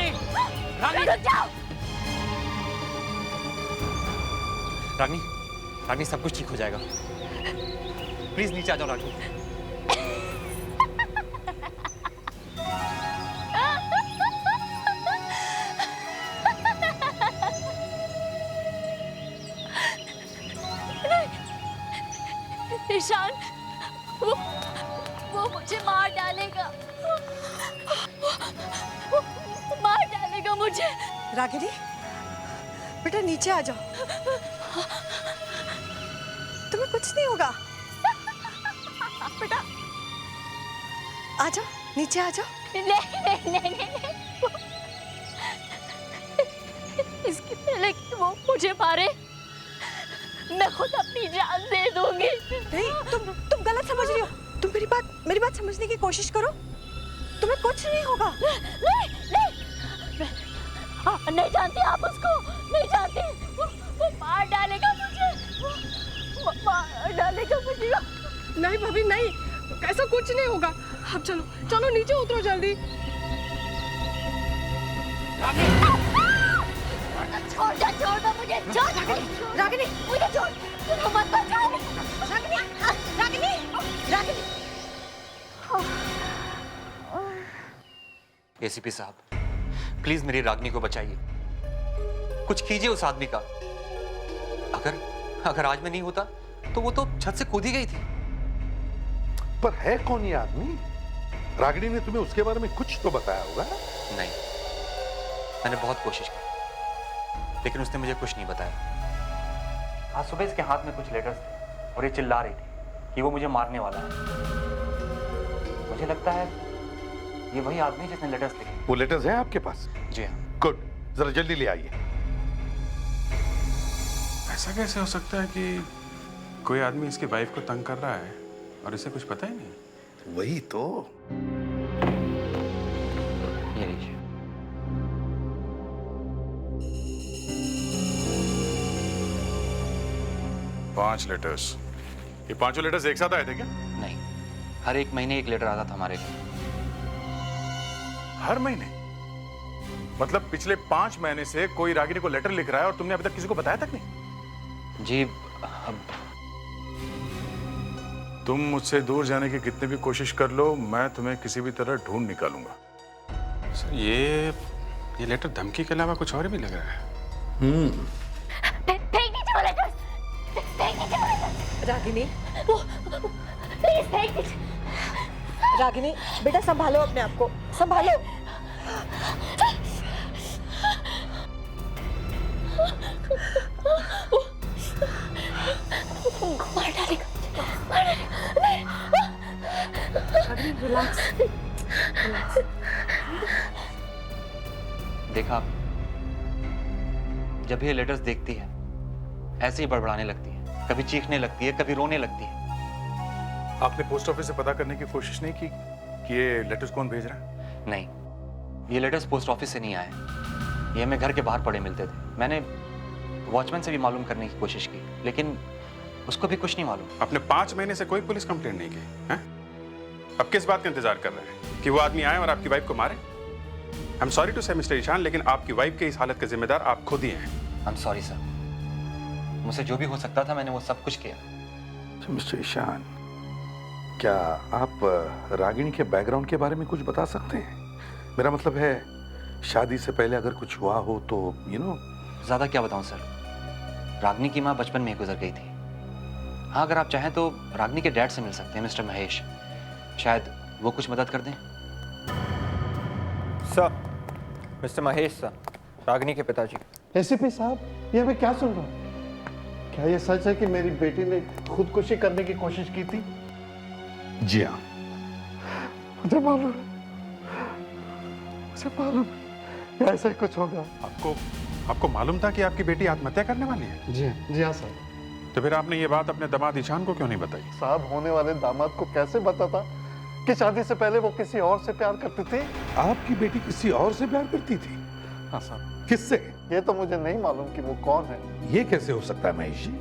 नहीं, रागनी रुक जाओ। रागनी, रागनी सब कुछ ठीक हो जाएगा। प्लीज नीचे आ जाओ रागनी। ईशान, वो मुझे मार डालेगा, वो मार डालेगा मुझे। रागिनी, बेटा नीचे आ जाओ, तुम्हें कुछ नहीं होगा। बेटा आ जाओ, नीचे आ जाओ। नहीं। इसके पहले कि वो मुझे मारे, मैं खुद अपनी जान दे दूंगी। नहीं, तुम गलत समझ रही हो। तुम मेरी बात समझने की कोशिश करो। तुम्हें कुछ नहीं होगा। नहीं जानती आप उसको, नहीं जानती। वो मार डालेगा मुझे, वो मार डालेगा मुझे। नहीं भाभी नहीं, ऐसा कुछ नहीं होगा। अब चलो चलो नीचे उतरो जल्दी। छोड़ दो मुझे, छोड़। रागिनी, मुझे छोड़, मत बचाओ। रागिनी। एसीपी साहब, प्लीज मेरी रागनी को बचाइए। कुछ कीजिए उस आदमी का। अगर आज में नहीं होता तो वो तो छत से कूद ही गई थी। पर है कौन ये आदमी? रागिनी ने तुम्हें उसके बारे में कुछ तो बताया होगा। नहीं, मैंने बहुत कोशिश की लेकिन उसने मुझे कुछ नहीं बताया। आज सुबह इसके हाथ में कुछ लेटर्स थे और ये चिल्ला रही थी कि वो मुझे मारने वाला है। मुझे लगता है ये वही आदमी जिसने लेटर्स लिखे। वो लेटर्स हैं आपके पास? जी हाँ। गुड, जरा जल्दी ले आइए। ऐसा कैसे हो सकता है कि कोई आदमी इसकी वाइफ को तंग कर रहा है और इसे कुछ पता ही नहीं? वही तो। ये लीजिए। पांच लेटर्स। ये पांचों लेटर्स एक साथ आए थे क्या? नहीं, हर एक महीने एक लेटर आता था हमारे घर। हर महीने? मतलब पिछले 5 महीने से कोई रागिनी को लेटर लिख रहा है और तुमने अभी तक किसी को बताया तक नहीं? जी, अब तुम मुझसे दूर जाने की कितनी भी कोशिश कर लो, मैं तुम्हें किसी भी तरह ढूंढ निकालूंगा। सर ये लेटर धमकी के अलावा कुछ और भी लग रहा है। फेंक दीजिए वो लेटर्स, फेंक दीजिए वो लेटर्स। रागिनी, प्लीज फेंक दीजिए। रागिनी बेटा संभालो अपने आप को, संभालो। मार डालेगा, मार डालेगा। रिलैक्स। देखा आप, जब ये लेटर्स देखती है ऐसे ही बड़बड़ाने लगती है, कभी चीखने लगती है, कभी रोने लगती है। आपने पोस्ट ऑफिस से पता करने की कोशिश नहीं की कि ये लेटर्स कौन भेज रहा है? नहीं, ये लेटर्स पोस्ट ऑफिस से नहीं आए, ये हमें घर के बाहर पड़े मिलते थे। मैंने वॉचमैन से भी मालूम करने की कोशिश की लेकिन उसको भी कुछ नहीं मालूम। आपने 5 महीने से कोई पुलिस कंप्लेंट नहीं की है? अब किस बात का इंतजार कर रहे हैं कि वो आदमी आए और आपकी वाइफ को मारे? आई एम सॉरी टू से मिस्टर ईशान, लेकिन आपकी वाइफ के इस हालत का जिम्मेदार आप खुद ही हैं। आई एम सॉरी सर, मुझसे जो भी हो सकता था मैंने वो सब कुछ किया। तो मिस्टर ईशान, क्या आप रागिनी के बैकग्राउंड के बारे में कुछ बता सकते हैं? मेरा मतलब है शादी से पहले अगर कुछ हुआ हो तो ज्यादा क्या बताऊं सर, रागनी की माँ बचपन में ही गुजर गई थी। हाँ, अगर आप चाहें तो रागनी के डैड से मिल सकते हैं, मिस्टर महेश, शायद वो कुछ मदद कर दें। Sir, mister Mahesh sir, Ragini के पिताजी। एसीपी साहब, ये मैं क्या सुन रहा हूँ? क्या ये सच है कि मेरी बेटी ने खुदकुशी करने की कोशिश की थी? जी हाँ। मुझे मालूम है ऐसा ही कुछ होगा। आपको मालूम था कि आपकी बेटी आत्महत्या करने वाली है? जी हाँ सर। तो फिर आपने ये बात अपने दामाद ईशान को क्यों नहीं बताई? साहब, होने वाले दामाद को कैसे पता था कि शादी से पहले वो किसी और से प्यार करती थी? आपकी बेटी किसी और से प्यार करती थी? हाँ साहब। किससे? ये तो मुझे नहीं मालूम कि वो कौन है। ये कैसे हो सकता है महेश जी?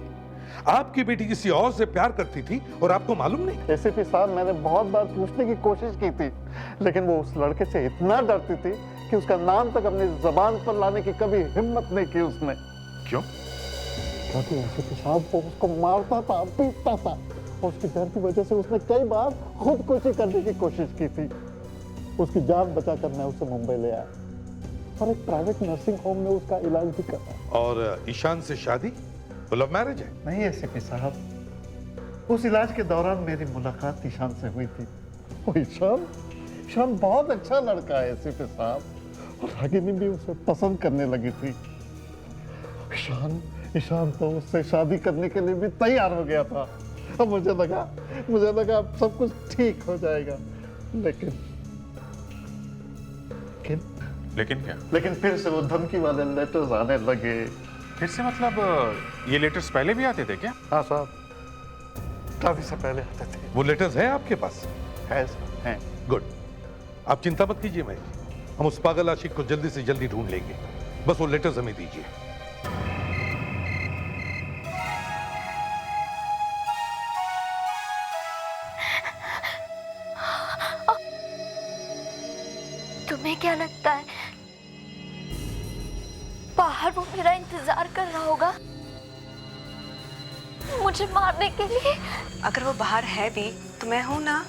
आपकी बेटी किसी और से प्यार करती थी और आपको मालूम नहीं? एसीपी साहब, मैंने बहुत बार पूछने की कोशिश की थी लेकिन वो उस लड़के से इतना डरती थी कि उसका नाम तक अपनी जबान पर लाने की कभी हिम्मत नहीं की उसने। क्यों? क्योंकि एसीपी साहब वो उसको मारता था, पीटता था, और उसके डर की वजह से उसने कई बार खुदकुशी करने की कोशिश की थी। उसकी जान बचा कर मैं उसे मुंबई ले आया और एक प्राइवेट नर्सिंग होम में उसका इलाज भी करा। और ईशान से शादी? वो लव मैरिज है? नहीं एसीपी साहब, उस इलाज के दौरान मेरी मुलाकात ईशान से हुई थी। वो ईशान बहुत अच्छा लड़का है एसीपी साहब, और रागिनी भी उसे पसंद करने लगी थी। ईशान तो उससे शादी करने के लिए भी तैयार हो गया था। अब मुझे लगा अब सब कुछ ठीक हो जाएगा, लेकिन फिर से वो धमकी वाले लेटर्स आने लगे। फिर से मतलब ये लेटर्स पहले भी आते थे क्या? हाँ साहब, काफी से पहले आते थे। वो लेटर्स हैं आपके पास? है साहब, हैं। गुड। आप चिंता मत कीजिए महेश जी, हम उस पागल आशिक को जल्दी से जल्दी ढूंढ लेंगे। बस वो लेटर्स हमें दीजिए। तुम्हें क्या लगता है बाहर वो मेरा इंतजार कर रहा होगा मुझे मारने के लिए? अगर वो बाहर है भी तो मैं हूं ना।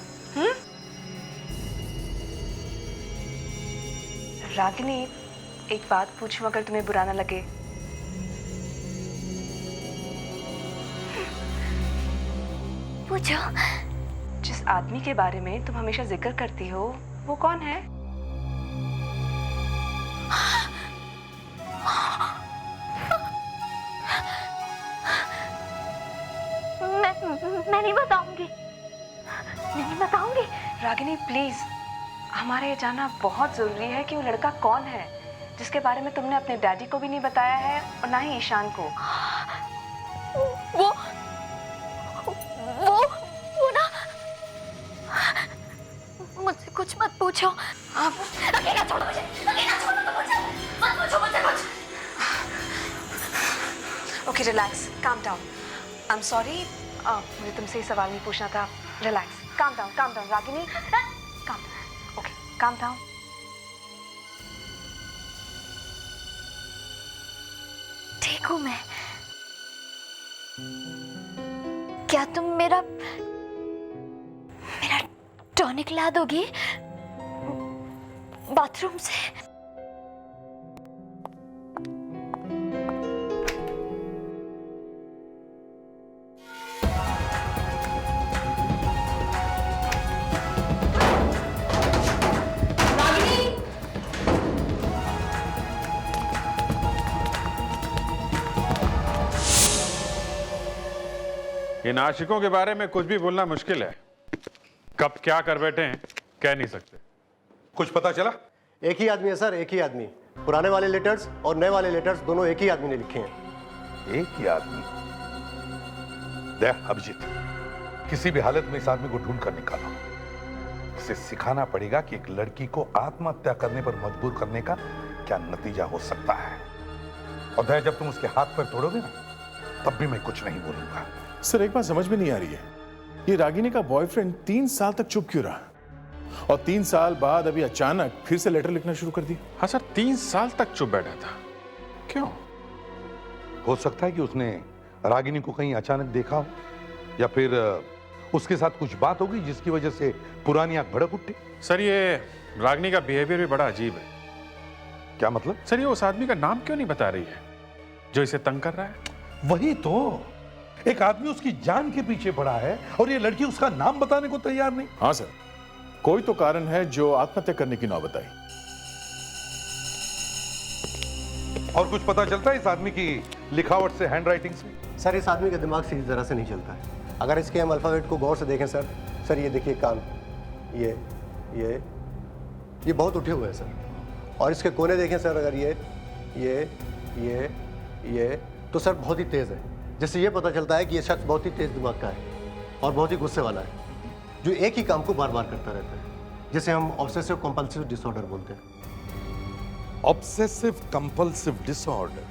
रागिनी, एक बात पूछूं अगर तुम्हें बुरा ना लगे? पूछो। जिस आदमी के बारे में तुम हमेशा जिक्र करती हो वो कौन है? मैं नहीं बताऊंगी। रागिनी प्लीज, हमारे ये जानना बहुत जरूरी है कि वो लड़का कौन है जिसके बारे में तुमने अपने डैडी को भी नहीं बताया है और ना ही ईशान को। वो ना, मुझसे कुछ मत पूछो। अकेला छोड़ो मुझे, मत पूछो मुझसे कुछ। Okay relax, calm down. I am sorry, मुझे तुमसे ये सवाल नहीं पूछना था। Relax, calm down Ragini, calm down. Okay, calm down. ठीक हूँ मैं। क्या तुम मेरा टॉनिक ला दोगी बाथरूम से? इन आशिकों के बारे में कुछ भी बोलना मुश्किल है। कब क्या कर बैठे हैं कह नहीं सकते। कुछ पता चला? एक ही आदमी है सर, एक ही आदमी। पुराने वाले लेटर्स और नए वाले लेटर्स दोनों एक ही आदमी ने लिखे हैं। एक ही आदमी? देख अभिजीत, किसी भी हालत में इस आदमी को ढूंढ कर निकालो। इसे सिखाना पड़ेगा कि एक लड़की को आत्महत्या करने पर मजबूर करने का क्या नतीजा हो सकता है। और दया, जब तुम उसके हाथ पर तोड़ोगे ना, तब भी मैं कुछ नहीं बोलूंगा। सर एक बात समझ में नहीं आ रही है, ये रागिनी का बॉयफ्रेंड 3 साल तक चुप क्यों रहा, और 3 साल बाद अभी अचानक फिर से लेटर लिखना शुरू कर दिया? हाँ सर, 3 साल तक चुप बैठा था। क्यों? हो सकता है कि उसने रागिनी को कहीं अचानक देखा हो, या फिर उसके साथ कुछ बात होगी जिसकी वजह से पुरानी आग भड़क उठी। सर ये रागिनी का बिहेवियर भी बड़ा अजीब है। क्या मतलब? सर ये उस आदमी का नाम क्यों नहीं बता रही है जो इसे तंग कर रहा है? वही तो, एक आदमी उसकी जान के पीछे पड़ा है और ये लड़की उसका नाम बताने को तैयार नहीं। हाँ सर, कोई तो कारण है जो आत्महत्या करने की नौबत आई। और कुछ पता चलता है इस आदमी की लिखावट से, हैंडराइटिंग से? सर इस आदमी का दिमाग सीधी तरह से नहीं चलता है। अगर इसके हम अल्फाबेट को गौर से देखें सर ये देखिए कान, ये बहुत उठे हुए हैं सर। और इसके कोने देखें सर, अगर ये तो सर बहुत ही तेज है। जिससे ये पता चलता है कि ये शख्स बहुत ही तेज दिमाग का है और बहुत ही गुस्से वाला है, जो एक ही काम को बार बार करता रहता है, जिसे हम ऑब्सेसिव कंपल्सिव डिसऑर्डर बोलते हैं। Obsessive compulsive disorder,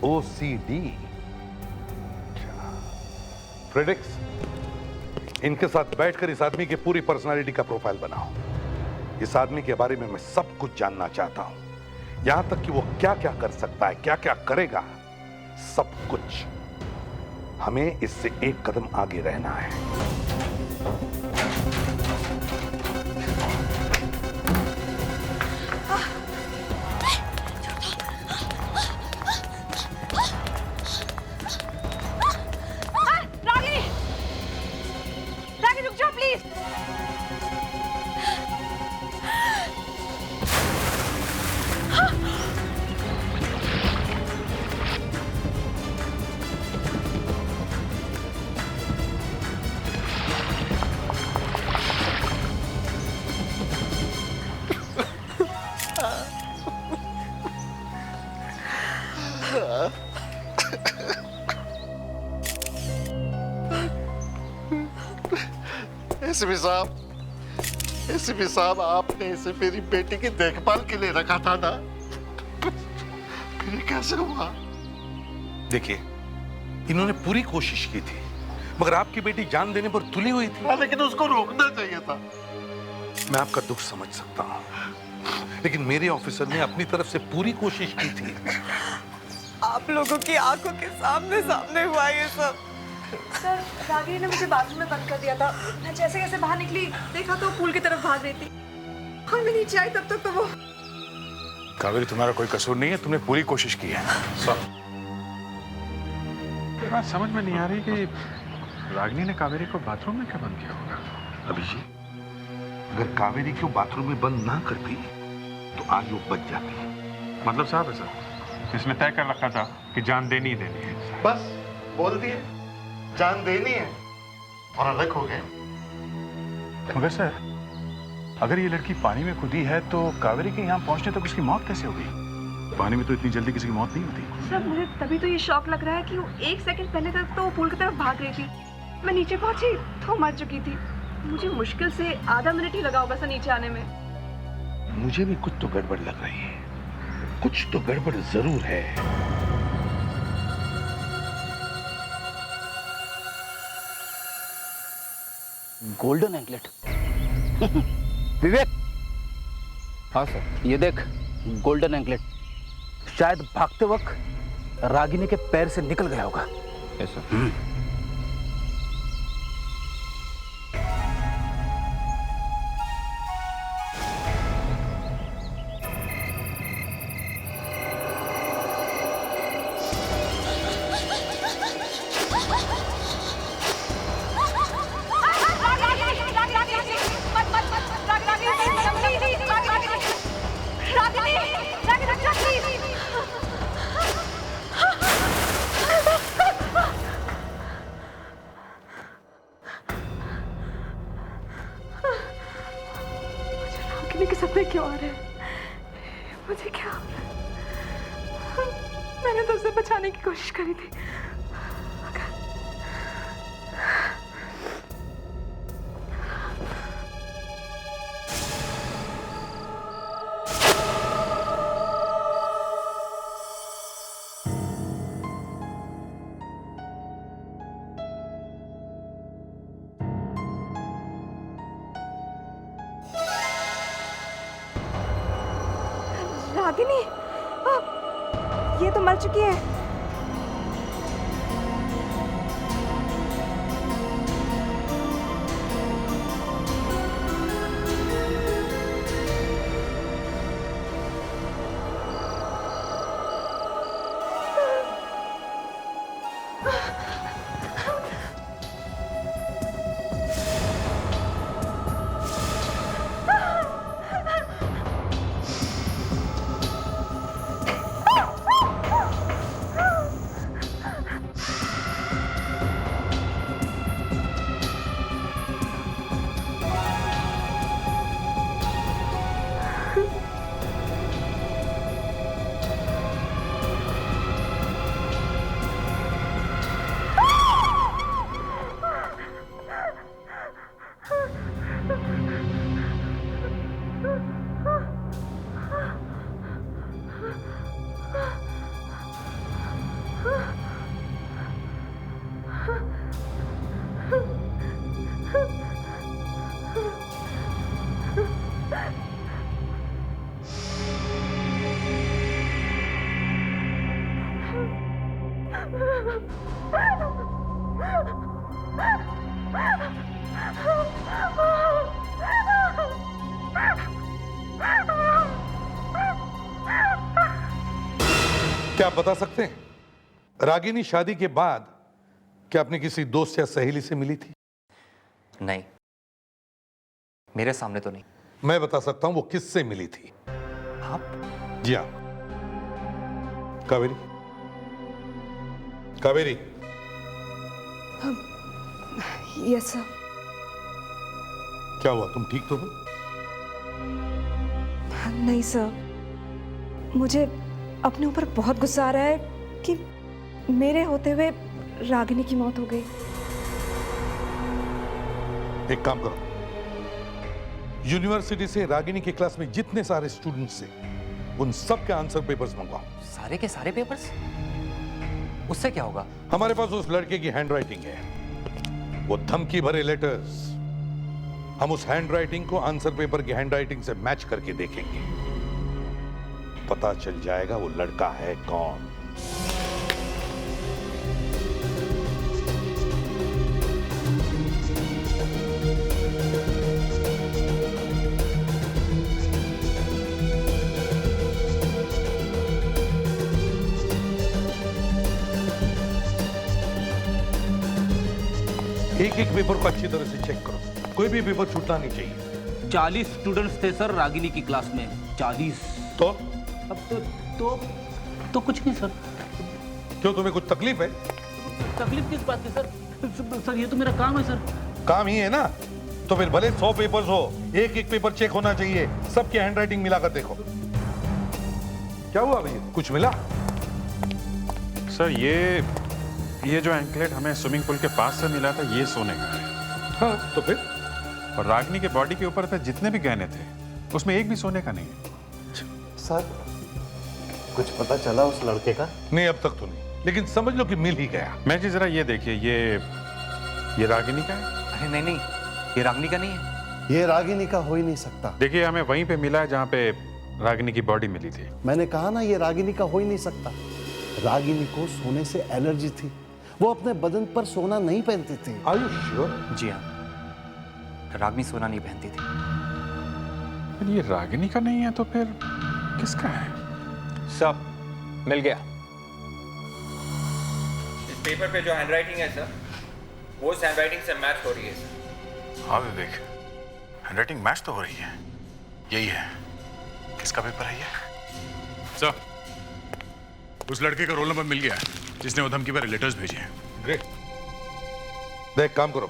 OCD। Fredericks, इनके साथ बैठकर इस आदमी की पूरी पर्सनालिटी का प्रोफाइल बनाओ। इस आदमी के बारे में मैं सब कुछ जानना चाहता हूं, यहां तक कि वो क्या क्या कर सकता है, क्या क्या करेगा, सब कुछ। हमें इससे एक कदम आगे रहना है। रागिनी रुक जाओ प्लीज। एसीपी साहब, आपने इसे मेरी बेटी की देखभाल के लिए रखा था ना, फिर ये कैसे हुआ? देखिए, इन्होंने पूरी कोशिश की थी, मगर आपकी बेटी जान देने पर तुली हुई थी। लेकिन उसको रोकना चाहिए था। मैं आपका दुख समझ सकता हूं, लेकिन मेरे ऑफिसर ने अपनी तरफ से पूरी कोशिश की थी। आप लोगों की आंखों के सामने सामने हुआ ये सब। सर, रागिनी ने मुझे बाथरूम में बंद कर दिया था। मैं जैसे कैसे बाहर निकली, देखा तो पूल की तरफ भाग रही थी और मैं नीचे आई तब तक तो वो। कावेरी, तुम्हारा कोई कसूर नहीं है, तुमने पूरी कोशिश की है। ये बात समझ में नहीं आ रही कि रागिनी ने कावेरी को बाथरूम में क्यों बंद किया होगा। अभिजीत, अगर कावेरी को बाथरूम में बंद ना करती तो आज वो बच जाती। मतलब साहब है सर, इसने तय कर रखा था कि जान देनी ही देनी है। बस बोल दिए, जान देनी है और अलग हो गए। मगर सर, अगर ये लड़की पानी में कूदी है तो कावेरी के यहाँ पहुंचने तक उसकी मौत कैसे हो गई? पानी में तो इतनी जल्दी किसी की मौत नहीं होती। सर, मुझे तभी तो ये शौक लग रहा है कि वो 1 सेकंड पहले तक तो वो पूल की तरफ भाग रही थी। मैं नीचे पहुंची तो मर चुकी थी। मुझे मुश्किल से आधा मिनट ही लगा होगा सर नीचे आने में। मुझे भी कुछ तो गड़बड़ लग रही है, कुछ तो गड़बड़ जरूर है। Golden anklet. विवेक। हाँ सर। ये देख, गोल्डन एंकलेट शायद भागते वक्त रागिनी के पैर से निकल गया होगा। Yes sir. के सपने क्यों आ रहे हैं? मुझे क्या हो रहा है? मैंने तो उसे बचाने की कोशिश करी थी। रागिनी, ये तो मर चुकी है। क्या आप बता सकते हैं रागिनी शादी के बाद क्या अपनी किसी दोस्त या सहेली से मिली थी? नहीं, मेरे सामने तो नहीं। मैं बता सकता हूं वो किससे मिली थी। आप? जी हाँ, कावेरी। कावेरी। Yes sir. क्या हुआ, तुम ठीक तो हो? नहीं सर, मुझे अपने ऊपर बहुत गुस्सा आ रहा है कि मेरे होते हुए रागिनी की मौत हो गई। एक काम करो, यूनिवर्सिटी से रागिनी के क्लास में जितने सारे स्टूडेंट्स थे उन सब के आंसर पेपर्स मंगवाओ। सारे के सारे पेपर्स? उससे क्या होगा? हमारे पास उस लड़के की हैंडराइटिंग है, वो धमकी भरे लेटर्स। हम उस हैंडराइटिंग को आंसर पेपर की हैंडराइटिंग से मैच करके देखेंगे, पता चल जाएगा वो लड़का है कौन। एक एक पेपर को अच्छी तरह से चेक करो, कोई भी पेपर छूटना नहीं चाहिए। 40 स्टूडेंट्स थे सर रागिनी की क्लास में। 40। तो अब तो कुछ नहीं सर। क्यों, तुम्हें कुछ तकलीफ है? तकलीफ किस बात की सर? सर ये तो मेरा काम है सर। काम ही है ना, तो फिर भले 100 पेपर्स हो, एक एक पेपर चेक होना चाहिए। सबकी हैंडराइटिंग मिलाकर देखो। क्या हुआ भैया, कुछ मिला? सर ये जो एंकलेट हमें स्विमिंग पूल के पास से मिला था, ये सोने का है। हाँ, तो फिर? और रागिनी के बॉडी के ऊपर पे जितने भी गहने थे उसमें एक भी सोने का नहीं है। सर कुछ पता चला उस लड़के का? नहीं, अब तक तो नहीं, लेकिन समझ लो कि मिल ही गया। मैं जी जरा ये देखिए, ये रागिनी का है? अरे नहीं नहीं, ये रागिनी का नहीं है। ये रागिनी का हो ही नहीं सकता। देखिए हमें वहीं पे मिला है जहाँ पे रागिनी की बॉडी मिली थी। मैंने कहा ना, ये रागिनी का हो ही नहीं सकता। रागिनी को सोने से एलर्जी थी, वो अपने बदन पर सोना नहीं पहनती थी। Are you sure? जी हाँ, रागिनी सोना नहीं पहनती थी। ये रागिनी का नहीं है तो फिर किसका है? सब मिल गया। इस पेपर पे जो हैंडराइटिंग है सर, वो उस हैंडराइटिंग से मैच हो रही है सर। हाँ विवेक, हैंडराइटिंग मैच तो हो रही है। यही है। किसका पेपर है ये? सर, उस लड़के का रोल नंबर मिल गया है जिसने वो धमकी भरे लेटर्स भेजे हैं। ग्रेट। देख, काम करो,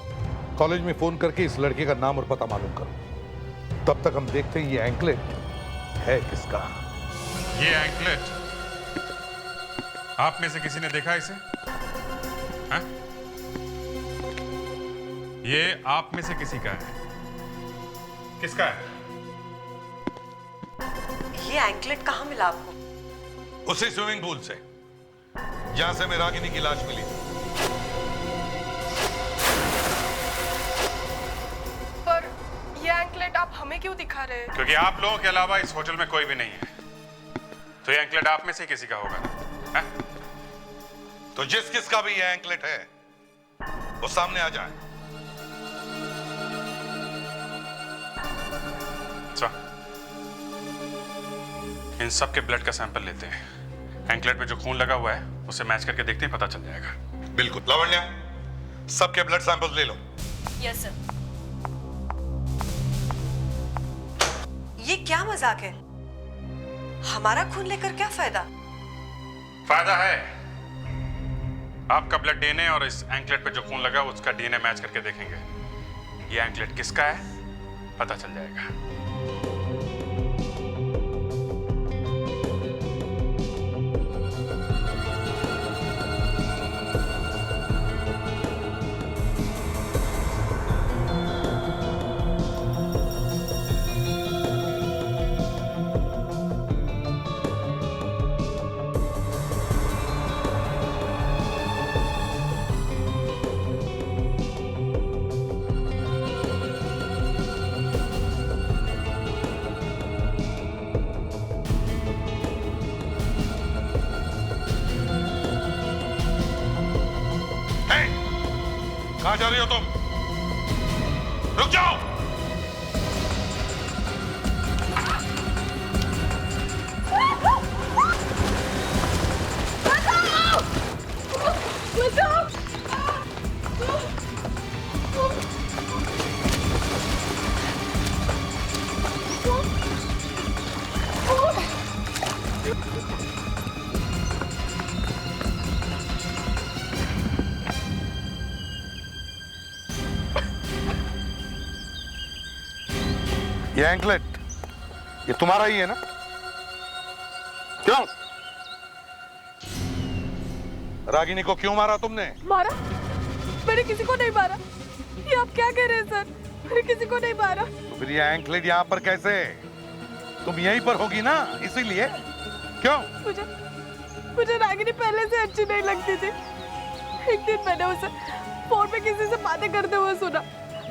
कॉलेज में फोन करके इस लड़के का नाम और पता मालूम करो। तब तक हम देखते हैं ये एंकलेट है किसका। ये एंकलेट आप में से किसी ने देखा इसे? हाँ? ये आप में से किसी का है? किसका है? ये एंकलेट कहाँ मिला आपको? उसी स्विमिंग पूल से जहां से हमें रागिनी की लाश मिली। पर ये एंकलेट आप हमें क्यों दिखा रहे हैं? क्योंकि आप लोगों के अलावा इस होटल में कोई भी नहीं है, तो ये एंकलेट आप में से किसी का होगा ना? तो जिस किसका भी ये एंकलेट है वो सामने आ जाए। इन सब के ब्लड का सैंपल लेते हैं। एंकलेट में जो खून लगा हुआ है उसे मैच करके देखते हैं, पता चल जाएगा। बिल्कुल। लावण्या, सबके ब्लड सैंपल्स ले लो। Yes sir. ये क्या मजाक है? हमारा खून लेकर क्या फायदा? फायदा है। आपका ब्लड डीएनए और इस एंकलेट पे जो खून लगा उसका डीएनए मैच करके देखेंगे। ये एंकलेट किसका है पता चल जाएगा। कहां जा रही हो तुम? रुक जाओ। ये एंकलेट ये तुम्हारा ही है ना? क्यों? रागिनी को क्यों मारा तुमने? मारा? मैंने किसी को नहीं मारा। ये आप क्या कह रहे हैं सर? मैंने किसी को नहीं मारा। तो फिर ये एंकलेट यहाँ पर कैसे? तुम यहीं पर होगी ना, इसीलिए। क्यों? मुझे रागिनी पहले से अच्छी नहीं लगती थी। एक दिन मैंने उसे फोन पे किसी से बातें करते हुए सुना।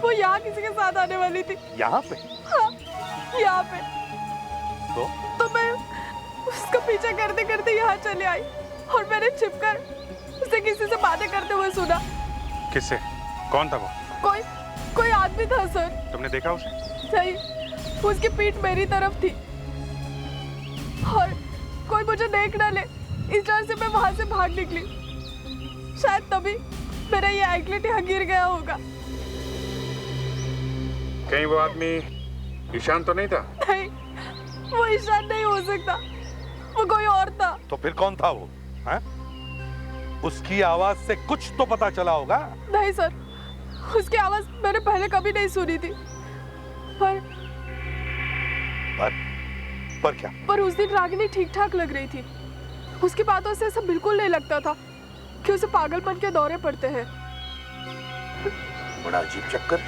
वो यहाँ किसी के साथ आने वाली थी। यहाँ पे? हाँ, यहाँ पे। तो मैं उसका पीछा करते करते यहाँ चले आई और मैंने छिपकर उसे किसी से बातें करते हुए सुना। किससे? कौन था वो? कोई आदमी था सर। तुमने देखा उसे? नहीं, उसकी पीठ मेरी तरफ थी और कोई मुझे देख ना ले इस डर से मैं वहां से भाग निकली। शायद तभी मेरा ये एंकलेट यहाँ गिर गया होगा। कहीं वो आदमी ईशान तो नहीं था? नहीं, वो ईशान नहीं हो सकता। वो कोई और था। तो फिर कौन था वो? है? उसकी आवाज से कुछ तो पता चला होगा। नहीं सर, उसकी आवाज मैंने पहले कभी नहीं सुनी थी। पर क्या? पर उस दिन रागिनी ठीक ठाक लग रही थी। उसकी बातों से ऐसा बिल्कुल नहीं लगता था कि उसे पागलपन के दौरे पड़ते हैं। बड़ा अजीब चक्कर।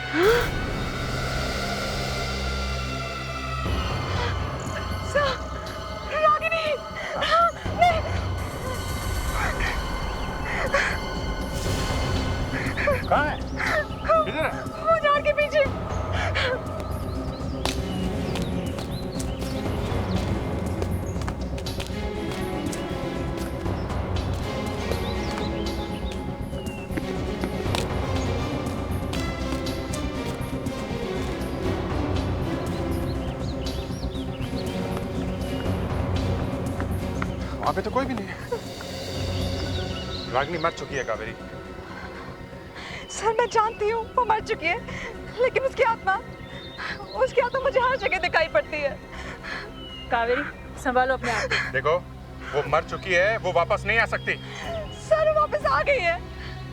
रागिनी! कहाँ है? किधर है? वो झाड़ के पीछे। वहां पे तो कोई भी नहीं है। रागिनी मर चुकी है कावेरी। सर मैं जानती हूँ वो मर चुकी है, लेकिन उसकी आत्मा मुझे हर जगह दिखाई पड़ती है। कावेरी, संभालो अपने आप को। देखो, वो मर चुकी है, वो वापस नहीं आ सकती। सर वो वापस आ गई है,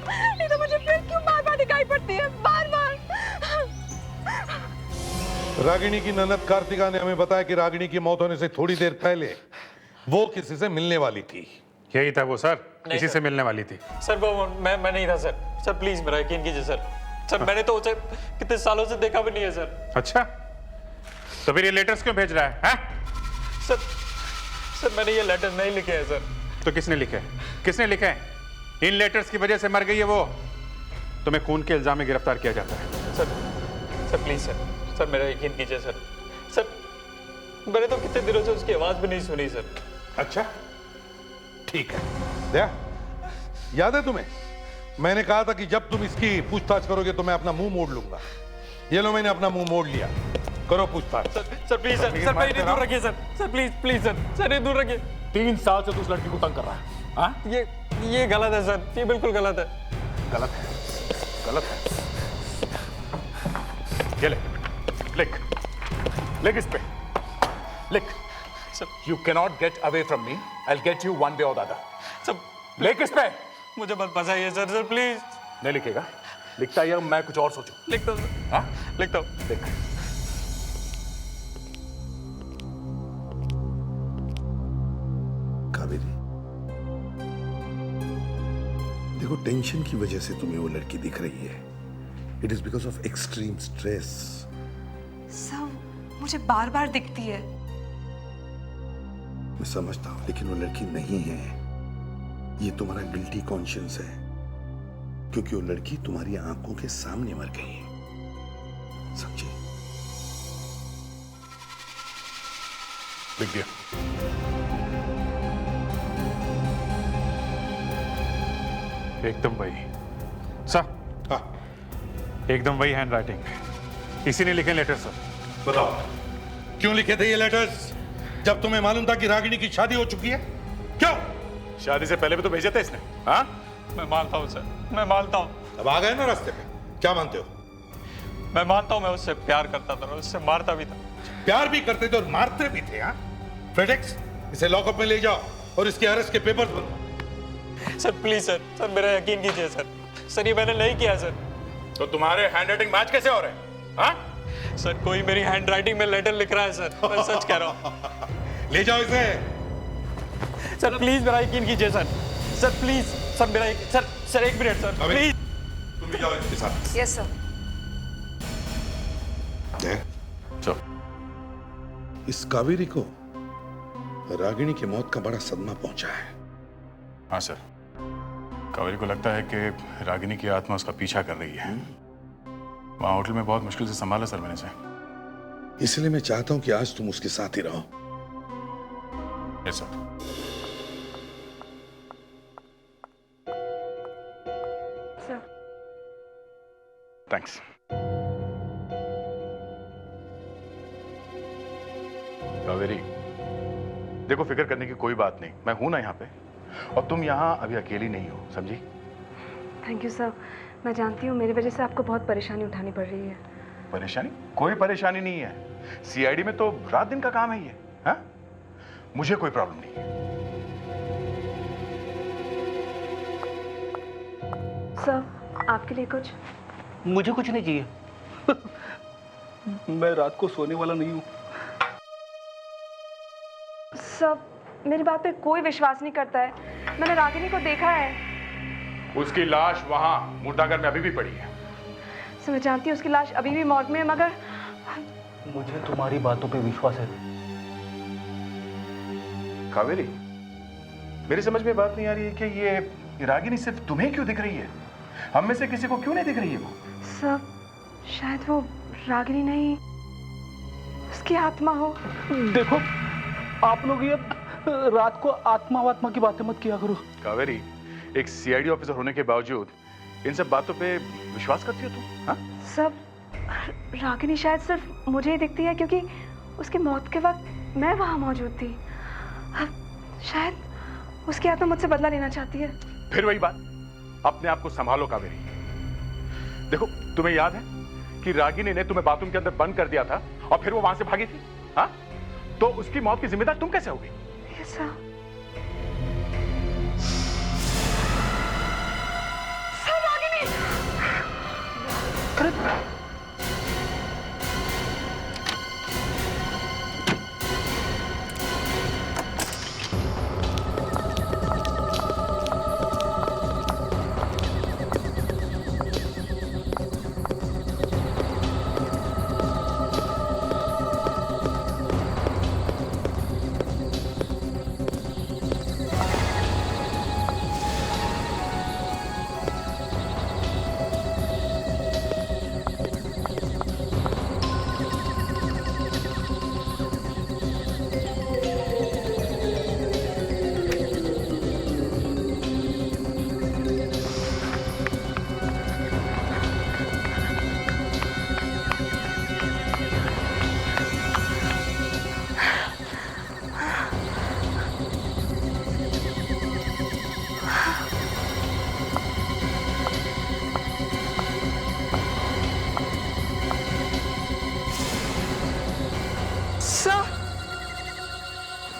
नहीं तो मुझे फिर क्यों बार बार दिखाई पड़ती है, बार बार। रागिनी की ननद कार्तिका ने हमें बताया कि रागिनी की मौत होने से थोड़ी देर पहले वो किसी से मिलने वाली थी। यही था वो सर, किसी से मिलने वाली थी। सर वो मैं नहीं था सर। सर प्लीज मेरा यकीन कीजिए सर। सर मैंने तो उसे कितने सालों से देखा भी नहीं है सर। अच्छा, तो फिर ये लेटर्स क्यों भेज रहा है? सर मैंने ये लेटर नहीं लिखे हैं सर। तो किसने लिखे? किसने लिखे हैं? इन लेटर्स की वजह से मर गई है वो। तुम्हें खून के इल्जाम में गिरफ्तार किया जाता है। सर प्लीज सर मेरा यकीन कीजिए सर। सर मैंने तो कितने दिनों से उसकी आवाज भी नहीं सुनी सर। अच्छा ठीक है, दया याद है तुम्हें मैंने कहा था कि जब तुम इसकी पूछताछ करोगे तो मैं अपना मुंह मोड़ लूंगा। ये लो मैंने अपना मुंह मोड़ लिया, करो पूछताछ। सर प्लीज सर मेरी दूर रखिए सर प्लीज सर ये दूर रखिए। 3 साल से तू उस लड़की को तंग कर रहा है। हाँ? ये गलत है सर, ये बिल्कुल गलत है। गलत है, गलत है। ये ले, लिख इस पे, लिख। You cannot get away from me. I'll get you one way or the other. Sir लिख इस पे। मुझे मत फंसाइए सर प्लीज। नहीं लिखेगा? लिखता है या मैं कुछ और सोचूं? लिखता हूँ सर। हाँ? लिखता हूँ। लिख। कावेरी, देखो टेंशन की वजह से तुम्हें वो लड़की दिख रही है। It is because of extreme stress. सब मुझे बार बार दिखती है। मैं समझता हूं, लेकिन वो लड़की नहीं है। ये तुम्हारा गिल्टी कॉन्शियंस है, क्योंकि वो लड़की तुम्हारी आंखों के सामने मर गई है। समझे? लिख दिया। एकदम वही सर। हाँ, एकदम वही हैंड राइटिंग। इसी ने लिखे लेटर सर। बताओ क्यों लिखे थे ये लेटर्स जब तुम्हें मालूम था कि रागिनी की शादी हो चुकी है? क्यों? शादी से पहले भी तो भेजे थे इसने। हाँ? मैं मानता हूँ सर, मैं मानता हूँ। अब आ गए ना रास्ते पे, क्या मानते हो? मैं मानता हूँ मैं उससे प्यार करता था और उससे मारता भी था। प्यार भी करते थे और मारते भी थे। हाँ? फ्रेडेक्स, इसे लॉकअप में ले जाओ और इसके अरेस्ट के पेपर्स बनवाओ। सर प्लीज सर मेरा यकीन कीजिए सर ये मैंने नहीं किया सर। तो तुम्हारे हैंडराइटिंग मैच कैसे हो रहे हैं? हाँ? सर कोई मेरी हैंडराइटिंग में लेटर लिख रहा है सर, मैं सच कह रहा हूँ। ले जाओ इसे। सर प्लीज मेरा यकीन कीजिए सर प्लीज सर मेरा सर एक मिनट सर प्लीज। तुम भी जाओ इसके साथ। Yes sir. चलो। इस कावेरी को रागिनी की मौत का बड़ा सदमा पहुंचा है। हाँ सर, कावेरी को लगता है कि रागिनी की आत्मा उसका पीछा कर रही है। वहां होटल में बहुत मुश्किल से संभाला सर मैंने से। इसलिए मैं चाहता हूं कि आज तुम उसके साथ ही रहो। Yes sir. थैंक्स। कावेरी, देखो फिक्र करने की कोई बात नहीं, मैं हूं ना यहाँ पे, और तुम यहाँ अभी अकेली नहीं हो, समझी? Thank you sir. मैं जानती हूँ मेरी वजह से आपको बहुत परेशानी उठानी पड़ रही है। परेशानी? कोई परेशानी नहीं है। सीआईडी में तो रात दिन का काम है ये। हाँ? मुझे कोई प्रॉब्लम नहीं है। सर आपके लिए कुछ? मुझे कुछ नहीं चाहिए। मैं रात को सोने वाला नहीं हूँ। सर मेरी बात पे कोई विश्वास नहीं करता है। मैंने रागिनी को देखा है। उसकी लाश वहां मुर्दाघर में अभी भी पड़ी है। सर मैं जानती हूँ उसकी लाश अभी भी मॉर्ग में है, मगर मुझे तुम्हारी बातों पे विश्वास है। कावेरी, मेरी समझ में बात नहीं आ रही है कि ये रागिनी सिर्फ तुम्हें क्यों दिख रही है? हम में से किसी को क्यों नहीं दिख रही है वो? सर शायद वो रागिनी नहीं, उसकी आत्मा हो। देखो आप लोग ये रात को आत्मा की बातें मत किया करो। कावेरी, एक सीआईडी ऑफिसर होने के बावजूद इन सब बातों पे विश्वास करती हो तुम? हाँ? सब रागिनी शायद सिर्फ मुझे ही दिखती है क्योंकि उसकी मौत के वक्त मैं वहां मौजूद थी। अब शायद उसकी आत्मा मुझसे बदला लेना चाहती है। फिर वही बात, अपने आप को संभालो कावेरी। देखो तुम्हें याद है कि रागिनी ने तुम्हें बाथरूम के अंदर बंद कर दिया था और फिर वो वहां से भागी थी। हाँ? तो उसकी मौत की जिम्मेदार तुम कैसे होगी? ऐसा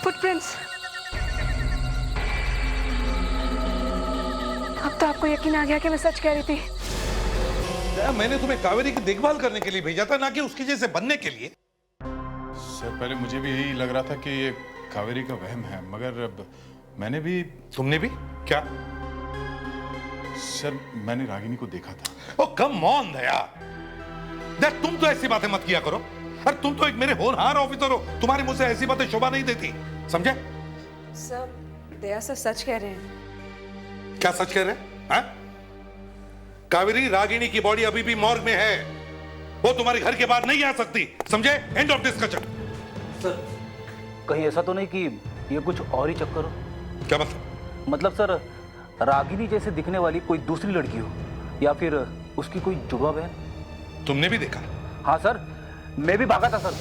फुटप्रिंट्स। अब तो आपको यकीन आ गया कि मैं सच कह रही थी। मैंने तुम्हें कावेरी की देखभाल करने के लिए भेजा था, ना कि उसके जैसे बनने के लिए। सर पहले मुझे भी यही लग रहा था कि ये कावेरी का वहम है, मगर अब मैंने भी। तुमने भी? क्या? सर मैंने रागिनी को देखा था। ओ कम ऑन दया, तुम तो ऐसी बातें मत किया करो। अरे तुम तो एक मेरे होनहार ऑफिसर हो, तुम्हारे मुंह से ऐसी बातें शोभा नहीं देती, समझे? सर दया सर सच कह रहे हैं। क्या सच कह रहे हैं? हाँ? कावेरी, रागिनी की बॉडी अभी भी मॉर्ग में है, वो तुम्हारे घर के बाहर नहीं आ सकती, समझे? End of discussion. सर कहीं ऐसा तो नहीं कि ये कुछ और ही चक्कर हो? क्या मतलब? मतलब सर रागिनी जैसे दिखने वाली कोई दूसरी लड़की हो, या फिर उसकी कोई जुड़वा बहन। तुमने भी देखा? हाँ सर, मैं भी भागा था सर।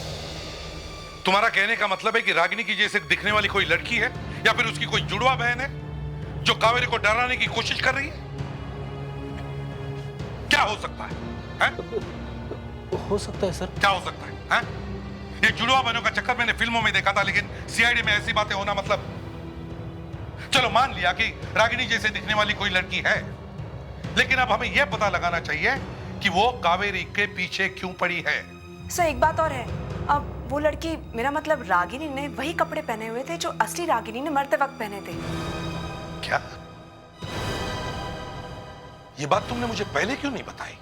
तुम्हारा कहने का मतलब है कि रागिनी की जैसे दिखने वाली कोई लड़की है या फिर उसकी कोई जुड़वा बहन है जो कावेरी को डराने की कोशिश कर रही है? क्या हो सकता है? हो सकता है सर। क्या हो सकता है? ये जुड़वा बहनों का चक्कर मैंने फिल्मों में देखा था, लेकिन सीआईडी में ऐसी बातें होना मतलब। चलो मान लिया कि रागिनी जैसे दिखने वाली कोई लड़की है, लेकिन अब हमें यह पता लगाना चाहिए कि वो कावेरी के पीछे क्यों पड़ी है। सर एक बात और है, अब वो लड़की, मेरा मतलब रागिनी ने वही कपड़े पहने हुए थे जो असली रागिनी ने मरते वक्त पहने थे। क्या? ये बात तुमने मुझे पहले क्यों नहीं बताई?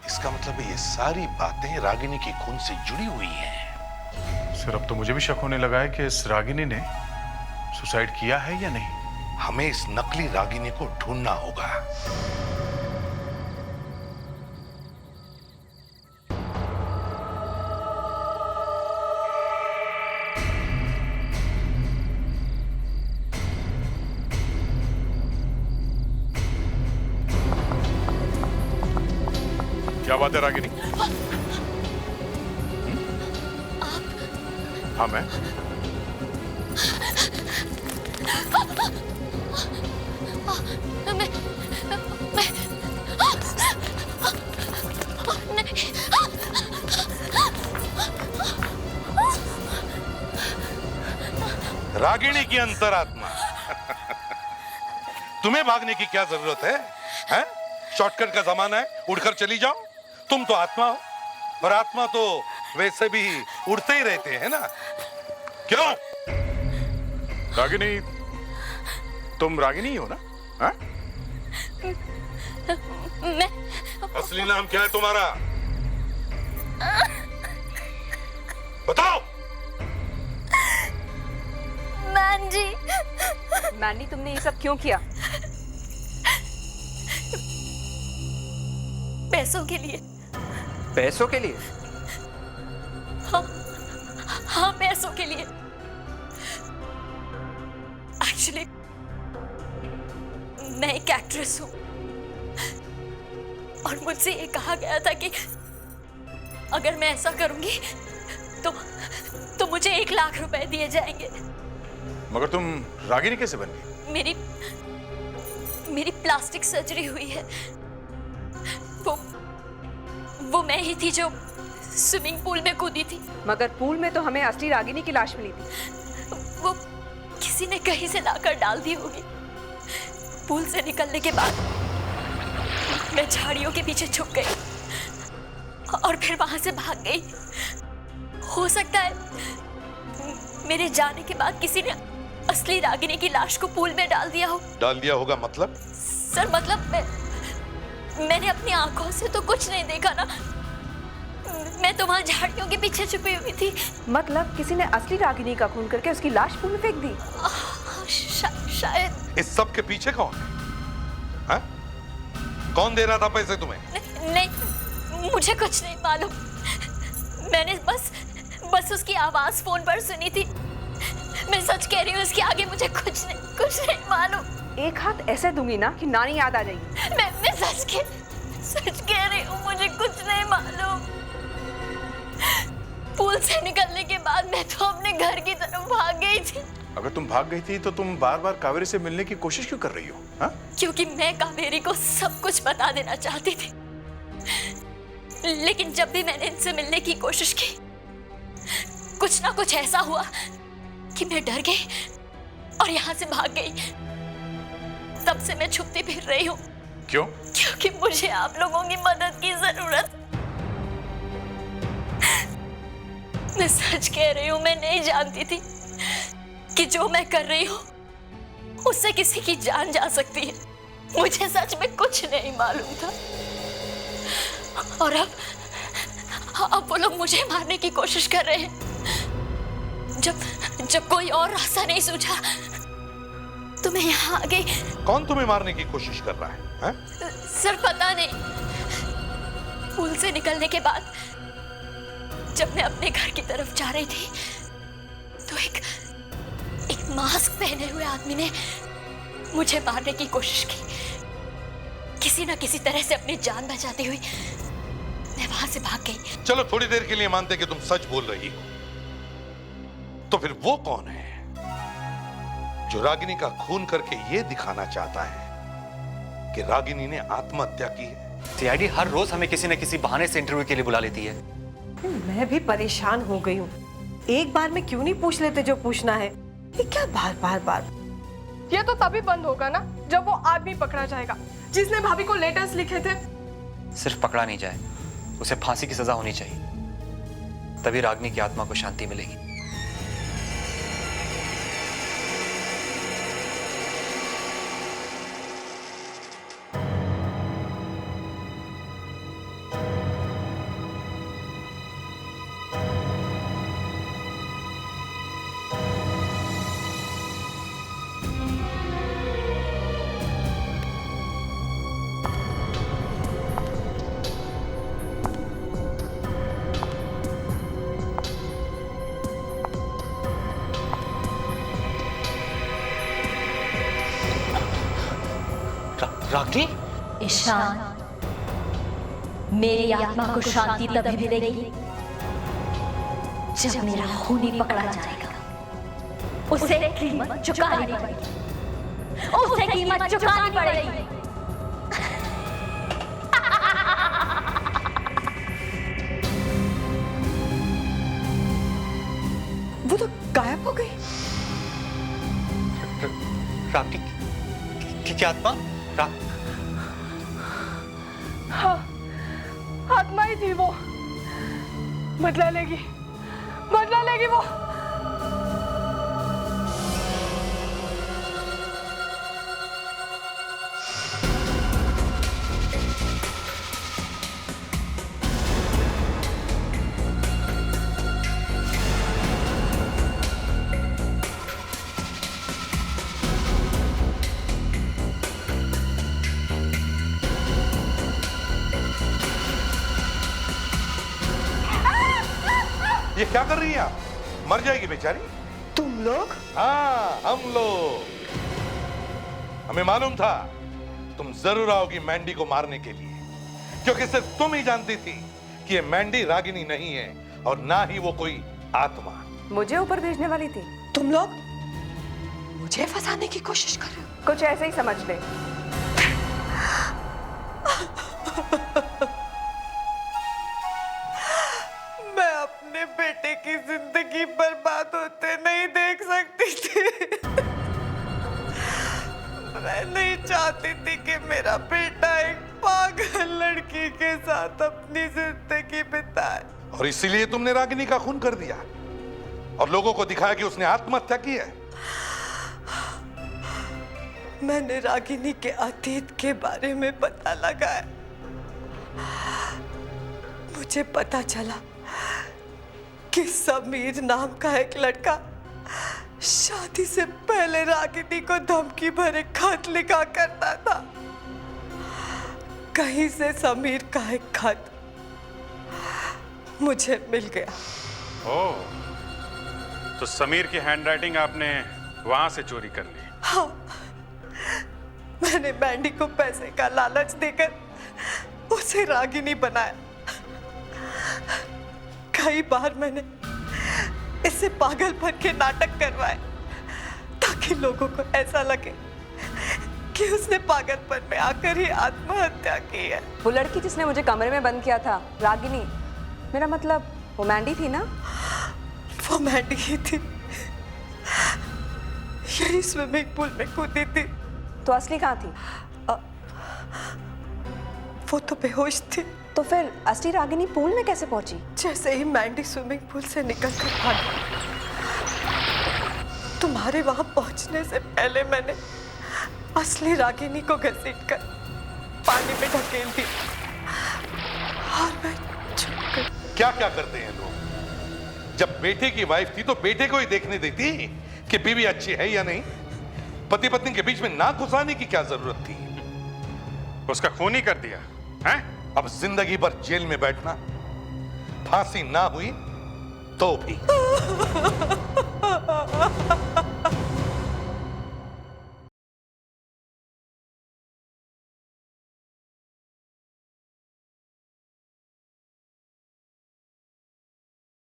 इसका मतलब है ये सारी बातें रागिनी की खून से जुड़ी हुई हैं। सर अब तो मुझे भी शक होने लगा है कि इस रागिनी ने सुसाइड किया है या नहीं। हमें इस नकली रागिनी को ढूंढना होगा। क्या बात है रागिनी? हाँ मैं। रागिनी की अंतरात्मा। तुम्हें भागने की क्या जरूरत है? हैं? शॉर्टकट का जमाना है, उड़कर चली जाओ। तुम तो आत्मा हो, और आत्मा तो वैसे भी उड़ते ही रहते हैं ना। क्यों? रागिनी, तुम रागिनी हो ना? हाँ? मैं असली नाम क्या है तुम्हारा? बताओ। मांजी। मैनी, तुमने ये सब क्यों किया? पैसों के लिए। पैसों के लिए? हाँ पैसों के लिए। एक्चुअली मैं एक एक्ट्रेस हूँ और मुझसे ये कहा गया था कि अगर मैं ऐसा करूंगी तो मुझे 1 लाख रुपए दिए जाएंगे। मगर तुम रागिनी कैसे बन गई? मेरी प्लास्टिक सर्जरी हुई है। वो मैं ही थी जो स्विमिंग पूल में कूदी थी। मगर पूल में तो हमें असली रागिनी की लाश मिली थी। वो किसी ने कहीं से लाकर डाल दी होगी। पूल से निकलने के बाद मैं झाड़ियों के पीछे छुप गई और फिर वहां से भाग गई। हो सकता है मेरे जाने के बाद किसी ने असली रागिनी की लाश को पूल में डाल दिया हो। डाल दिया होगा मतलब? सर मतलब मैंने अपनी आंखों से तो कुछ नहीं देखा ना। मैं तो वहां झाड़ियों के पीछे छुपी हुई थी। मतलब किसी ने असली रागिनी का खून करके उसकी लाश पूल में फेंक दी? शायद। इस सब के पीछे कौन है? हाँ? कौन दे रहा था पैसे तुम्हें? नहीं, मुझे कुछ नहीं मालूम। मैंने बस उसकी आवाज फोन पर सुनी थी। मैं सच कह रही हूँ, उसके आगे मुझे कुछ नहीं मालूम। एक हाथ ऐसे दूंगी ना कि नानी याद आ जाएगी। मैं सच कह रही हूँ, मुझे कुछ नहीं मालूम। पूल से निकलने के बाद मैं तो अपने घर की तरफ भाग गई थी। अगर तुम भाग गई थी तो तुम बार बार कावेरी से मिलने की कोशिश क्यों कर रही हो? हाँ? क्योंकि मैं कावेरी को सब कुछ बता देना चाहती थी। लेकिन जब भी मैंने इनसे मिलने की कोशिश की, कुछ ना कुछ ऐसा हुआ कि मैं डर गई और यहाँ से भाग गई। तब से मैं छुपती फिर रही हूँ। क्यों? क्योंकि मुझे आप लोगों की मदद की जरूरत। मैं सच कह रही हूँ, मैं नहीं जानती थी कि जो मैं कर रही हूँ उससे किसी की जान जा सकती है। मुझे सच में कुछ नहीं मालूम था। और अब वो लोग मुझे मारने की कोशिश कर रहे हैं। जब कोई और रास्ता नहीं सूझा तो मैं यहाँ आ गई। कौन तुम्हें मारने की कोशिश कर रहा है? हाँ? सर पता नहीं। पूल से निकलने के बाद जब मैं अपने घर की तरफ जा रही थी तो एक मास्क पहने हुए आदमी ने मुझे मारने की कोशिश की। किसी ना किसी तरह से अपनी जान बचाती हुई मैं वहां से भाग गई। चलो थोड़ी देर के लिए मानते कि तुम सच बोल रही हो, तो फिर वो कौन है जो रागिनी का खून करके ये दिखाना चाहता है कि रागिनी ने आत्महत्या की है? सीआईडी हर रोज हमें किसी न किसी बहाने से इंटरव्यू के लिए बुला लेती है। मैं भी परेशान हो गई हूँ। एक बार में क्यों नहीं पूछ लेते जो पूछना है? ये क्या बार बार बार? ये तो तभी बंद होगा ना जब वो आदमी पकड़ा जाएगा जिसने भाभी को लेटर्स लिखे थे। सिर्फ पकड़ा नहीं जाए, उसे फांसी की सजा होनी चाहिए, तभी रागिनी की आत्मा को शांति मिलेगी। रागिनी? ईशान, मेरी आत्मा को शांति तभी मिलेगी जब मेरा खूनी पकड़ा जाएगा। उसे कीमत चुकानी पड़ेगी, उसे कीमत चुकानी पड़ेगी। वो तो गायब हो गई। रागिनी की आत्मा? हाँ, आत्मा ही थी वो। बदला लेगी वो। ये क्या कर रही हैं आप? मर जाएगी बेचारी। तुम लोग? हाँ, हम लोग। हमें मालूम था तुम जरूर आओगी मैंडी को मारने के लिए, क्योंकि सिर्फ तुम ही जानती थी कि ये मैंडी रागिनी नहीं है और ना ही वो कोई आत्मा। मुझे ऊपर भेजने वाली थी। तुम लोग मुझे फंसाने की कोशिश कर रहे हो? कुछ ऐसे ही समझ ले। मैं अपने बेटे की जिंदगी बर्बाद होते नहीं देख सकती थी। मैं नहीं चाहती थी कि मेरा बेटा एक पागल लड़की के साथ अपनी जिंदगी बिताए। और इसीलिए तुमने रागिनी का खून कर दिया और लोगों को दिखाया कि उसने आत्महत्या की है। मैंने रागिनी के अतीत के बारे में पता लगाया। मुझे पता चला कि समीर नाम का एक लड़का शादी से पहले रागिनी को धमकी भरे खत लिखा करता था। कहीं से समीर का एक खत मुझे मिल गया। ओह, तो समीर की हैंडराइटिंग आपने वहां से चोरी कर ली? हाँ, मैंने मैंडी को पैसे का लालच देकर उसे रागिनी बनाया। कई बार मैंने इससे पागलपन के नाटक करवाए ताकि लोगों को ऐसा लगे कि उसने पागलपन में आकर ही आत्महत्या की है। वो लड़की जिसने मुझे कमरे में बंद किया था, रागिनी, मेरा मतलब वो मैंडी थी ना? वो मैंडी ही थी। यही स्विमिंग पूल में कूदी थी। तो असली कहाँ थी? वो तो बेहोश थी। तो फिर असली रागिनी पूल में कैसे पहुंची? जैसे ही मैंडी स्विमिंग पूल से निकलकर भागी, तुम्हारे वहां पहुंचने से पहले मैंने असली रागिनी को घसीटकर पानी में ढकेल दी और मैं छुप गई। क्या क्या करते हैं लोग? जब बेटे की वाइफ थी तो बेटे को ही देखने देती कि बीवी अच्छी है या नहीं। पति पत्नी के बीच में नाक घुसाने की क्या जरूरत थी? उसका खून ही कर दिया है? अब जिंदगी भर जेल में बैठना, फांसी ना हुई तो भी।